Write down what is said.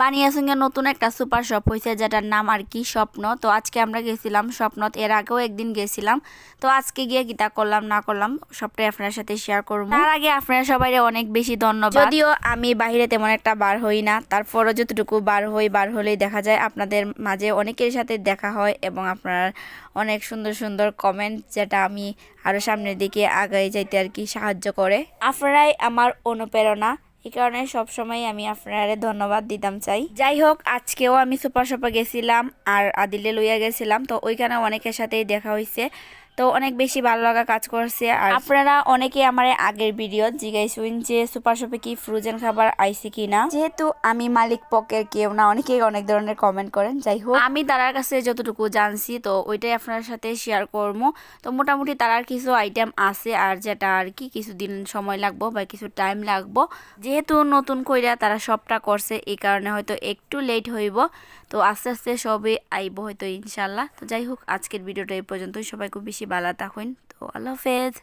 বানিয়াসুঙ্গে নতুন একটা super shop হয়েছে, যেটার নাম আর কি স্বপ্ন। তো আজকে আমরা গেছিলাম স্বপ্নত, এর আগেও একদিন গেছিলাম। তো আজকে গিয়ে কিতা করলাম না করলাম সবটাই আপনার সাথে শেয়ার করবো। তার আগে আপনারা সবাই অনেক বেশি ধন্যবাদ। যদিও আমি বাইরে তেমন একটা বার হই না, তারপরও যতটুকু বার হলেই দেখা যায় আপনাদের মাঝে অনেকের সাথে দেখা হয় এবং আপনার অনেক সুন্দর সুন্দর কমেন্ট, যেটা আমি আরো সামনের দিকে আগায় যাইতে আর কি সাহায্য করে। আপনারাই আমার অনুপ্রেরণা, এই কারণে সবসময় আমি আপনারে ধন্যবাদ দিতাম চাই। যাই হোক, আজকেও আমি সুপার শপে গেছিলাম আর আদিলে লইয়া গেছিলাম। তো ওইখানে অনেকের সাথেই দেখা হয়েছে, তো অনেক বেশি ভালো লাগা কাজ করছে। আর আপনারা অনেকে আমার আগের ভিডিও জিজ্ঞাসুন যে সুপার শপে কি ফ্রোজেন খাবার আইছে কিনা। যেহেতু আমি মালিক পকের কেউ না, অনেকে অনেক ধরনের কমেন্ট করেন। যাই হোক, আমি তার কাছে যতটুকু জানছি তো ওইটাই আপনার সাথে শেয়ার করবো। তো মোটামুটি তার কিছু আইটেম আছে, আর যেটা আর কি কিছুদিন সময় লাগবো বা কিছু টাইম লাগবো। যেহেতু নতুন কইরা তারা সবটা করছে, এই কারণে হয়তো একটু লেট হইব। তো আস্তে আস্তে সবে আইব হয়তো ইনশাল্লাহ। তো যাই হোক, আজকের ভিডিওটা এই পর্যন্তই। সবাই খুব বেশি ভালো থাকুন। তো আল্লাহ হাফেজ।